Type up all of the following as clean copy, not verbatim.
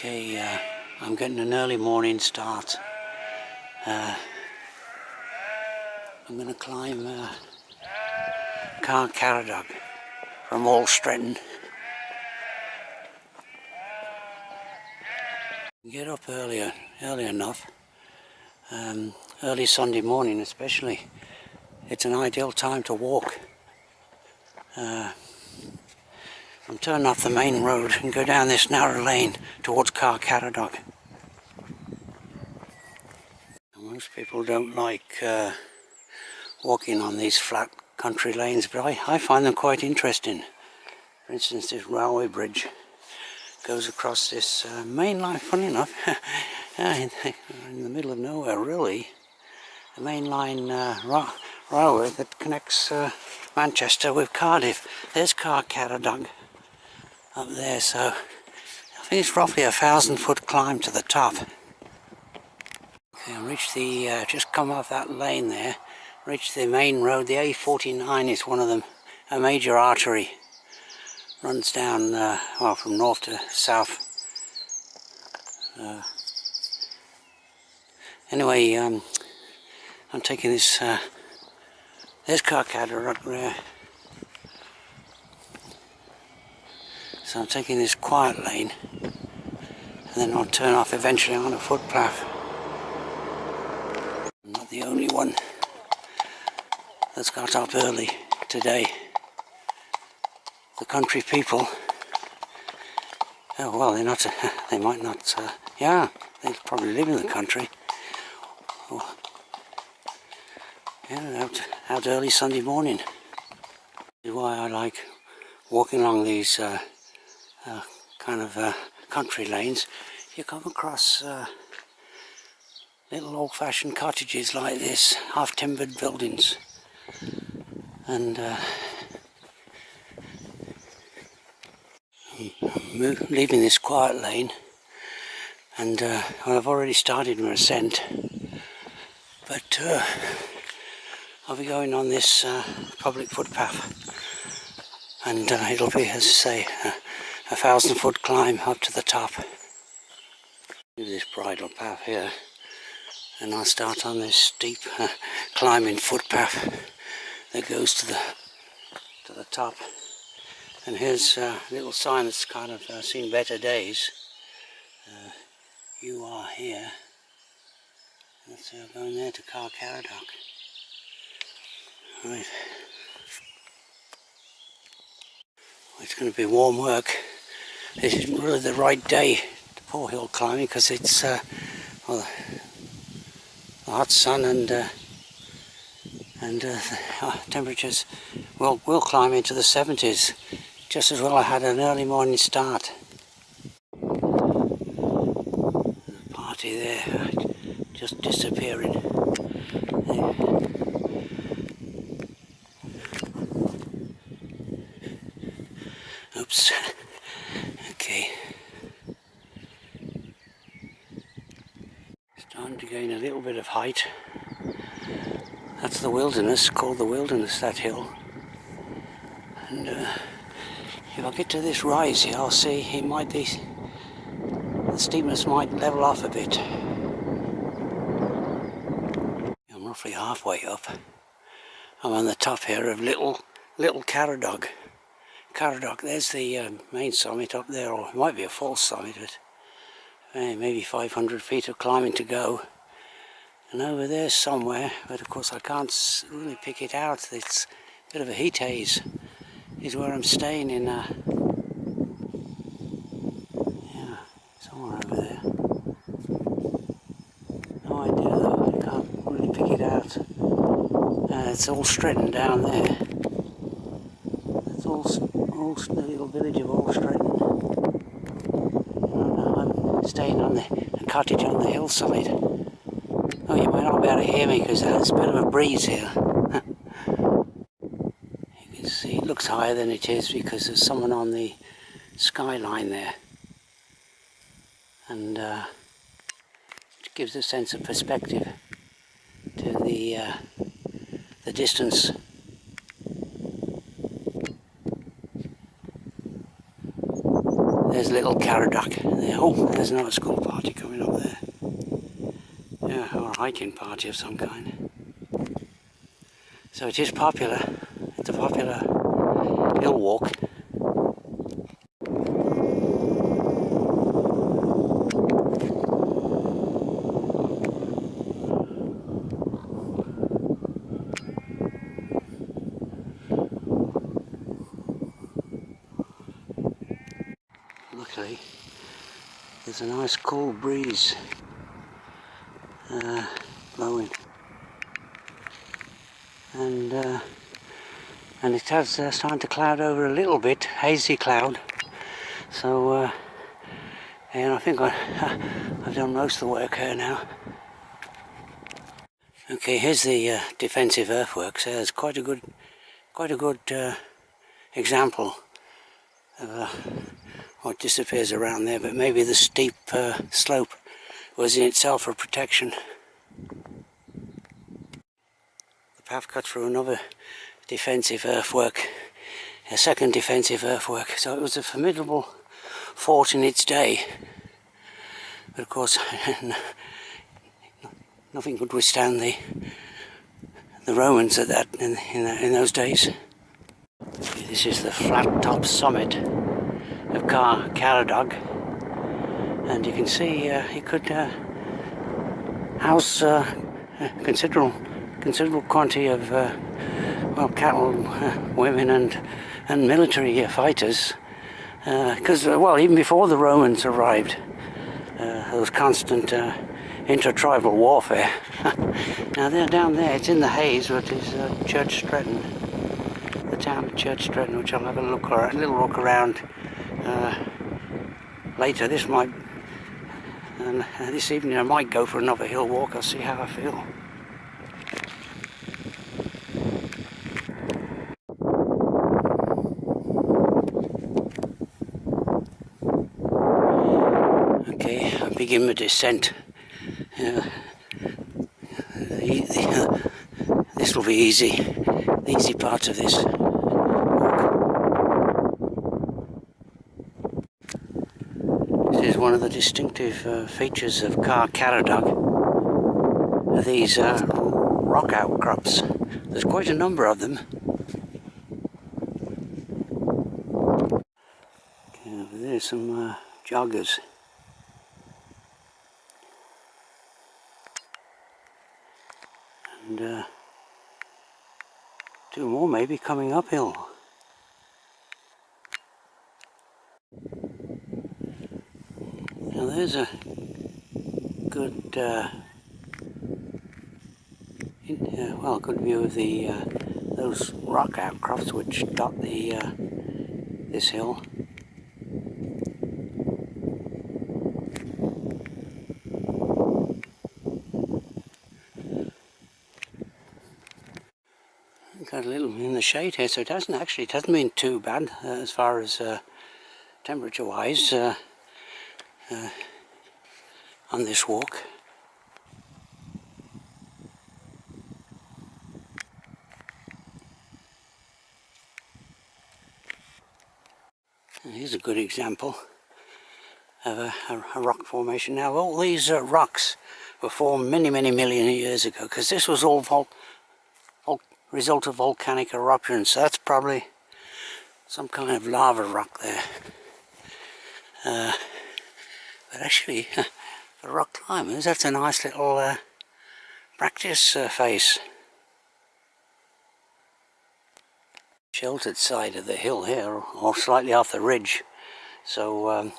Okay, I'm getting an early morning start. I'm going to climb Caer Caradoc from All Stretton. Get up early enough, early Sunday morning especially. It's an ideal time to walk. I'm turning off the main road and go down this narrow lane towards Caer Caradoc. Most people don't like walking on these flat country lanes, but I find them quite interesting. For instance, this railway bridge goes across this main line, funny enough, in the middle of nowhere really. The main line railway that connects Manchester with Cardiff. There's Caer Caradoc up there, so I think it's roughly 1,000-foot climb to the top. Okay, I reached the, just come off that lane there, reached the main road. The A49 is one of them, a major artery. Runs down, well, from north to south. Anyway, I'm taking this, there's Caer Caradoc there. So I'm taking this quiet lane, and then I'll turn off eventually on a footpath. I'm not the only one that's got up early today. The country people, oh well, they're not, they might not, yeah, they probably live in the country. Oh, yeah, out early Sunday morning. This is why I like walking along these kind of country lanes. You come across little old-fashioned cottages like this, half-timbered buildings, and leaving this quiet lane, and well, I've already started my ascent, but I'll be going on this public footpath, and it'll be, as I say, a 1,000-foot climb up to the top. Do this bridle path here, and I'll start on this steep climbing footpath that goes to the top. And here's a little sign that's kind of seen better days. You are here. That's going there to Caer Caradoc. Right. Well, it's going to be warm work. This isn't really the right day to poor hill climbing because it's well, the hot sun and temperatures will climb into the 70s. Just as well I had an early morning start. The party there, just disappearing. There. Oops. Okay. Starting to gain a little bit of height. That's the wilderness, called the wilderness, that hill. And if I get to this rise here, I'll see it might be, the steepness might level off a bit. I'm roughly halfway up. I'm on the top here of little Caradoc. Caradoc, there's the main summit up there, or it might be a false summit, but maybe 500 feet of climbing to go. And over there somewhere, but of course I can't really pick it out, it's a bit of a heat haze, is where I'm staying in, yeah, somewhere over there. No idea though, I can't really pick it out. It's All Stretton down there. That's all the little village of All Stretton. I'm staying on the cottage on the hillside. Oh, you might not be able to hear me because there's a bit of a breeze here. You can see it looks higher than it is because there's someone on the skyline there. And it gives a sense of perspective to the distance. There's little Caradoc. Oh, there's another school party coming up there. Yeah, or a hiking party of some kind. So it is popular. It's a popular hill walk. Luckily, there's a nice cool breeze blowing, and it has starting to cloud over a little bit, hazy cloud. So, and I think I've done most of the work here now. Okay, here's the defensive earthworks. There's quite a good example of what disappears around there, but maybe the steep slope was in itself a protection. The path cut through another defensive earthwork, a second defensive earthwork, so it was a formidable fort in its day. But of course, nothing could withstand the Romans at that in those days. This is the flat top summit of Caer Caradoc, and you can see it could house considerable quantity of well, cattle, women, and military fighters. Because well, even before the Romans arrived, there was constant inter-tribal warfare. Now they're down there, it's in the haze, but it's Caer Stretton, the town of Caer Stretton, which I'll have a little look around later. This evening I might go for another hill walk. I'll see how I feel. Okay, I begin the descent. This will be easy. The easy part of this walk. This is one of the distinctive features of Caer Caradoc. These rock outcrops. There's quite a number of them. Okay, there's some joggers. And two more maybe coming uphill. Now there's a good, good view of the those rock outcrops which dot the this hill. Got a little in the shade here, so it hasn't been too bad as far as temperature wise on this walk. And here's a good example of a rock formation. Now all these rocks were formed many million years ago, because this was all result of volcanic eruption, so that's probably some kind of lava rock there. But actually, for rock climbers, that's a nice little practice face. Sheltered side of the hill here, or slightly off the ridge. So,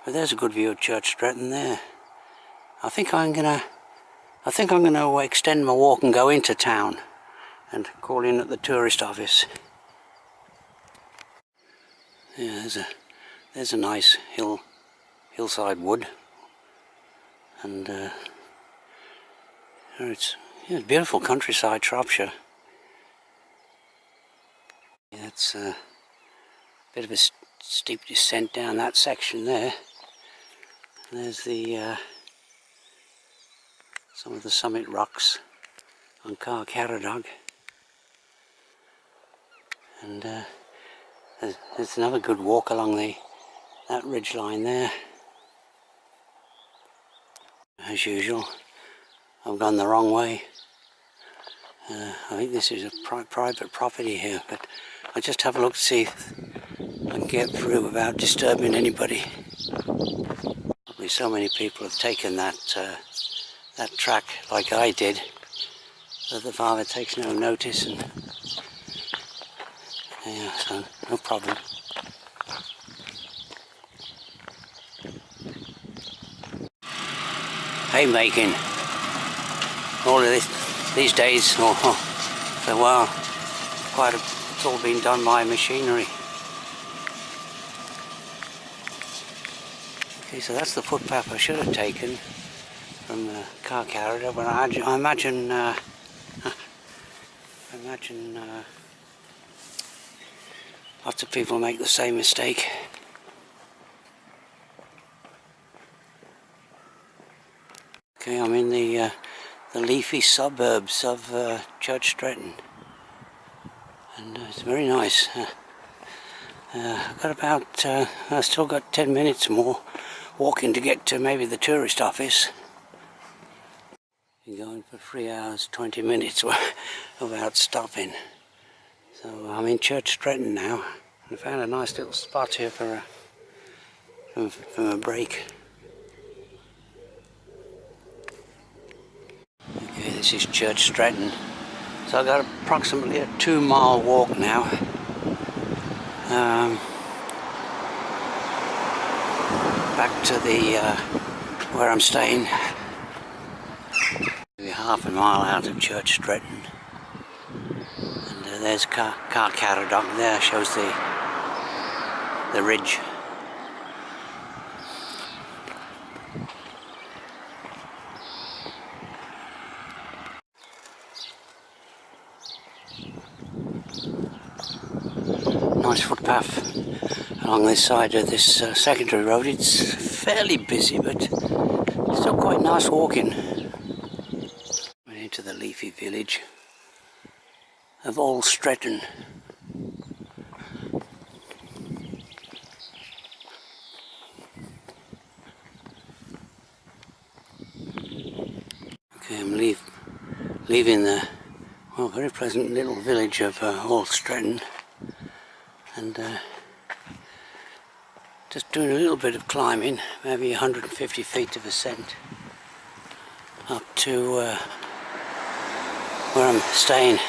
but there's a good view of Caer Stretton there. I think I'm gonna extend my walk and go into town and call in at the tourist office. Yeah, there's a nice hillside wood, and it's beautiful countryside, Shropshire. Yeah, it's a bit of a steep descent down that section there. And there's the some of the summit rocks on Caer Caradoc. And there's another good walk along the that ridge line there. As usual, I've gone the wrong way. I think this is a private property here, but I'll just have a look to see if I can get through without disturbing anybody. Probably so many people have taken that that track like I did that the farmer takes no notice, and yeah, so no problem. Haymaking. All of these days, or for a while, it's all been done by machinery. Okay, so that's the footpath I should have taken from Caer Caradoc, but I imagine lots of people make the same mistake. Okay, I'm in the leafy suburbs of Caer Caradoc, and it's very nice. I've got about, I've still got 10 minutes more walking to get to maybe the tourist office. Been going for 3 hours, 20 minutes without stopping. So I'm in Caer Caradoc now, and I found a nice little spot here for a break. Okay, this is Caer Caradoc. So I've got approximately a 2-mile walk now. Back to the where I'm staying. Maybe half a mile out of Caer Caradoc. And there's Caer Caradoc there, shows the ridge. Nice footpath along this side of this secondary road. It's fairly busy, but still quite nice walking. Went into the leafy village of All Stretton. Okay, I'm leaving the very pleasant little village of All Stretton, and just doing a little bit of climbing, maybe 150 feet of ascent up to where I'm staying.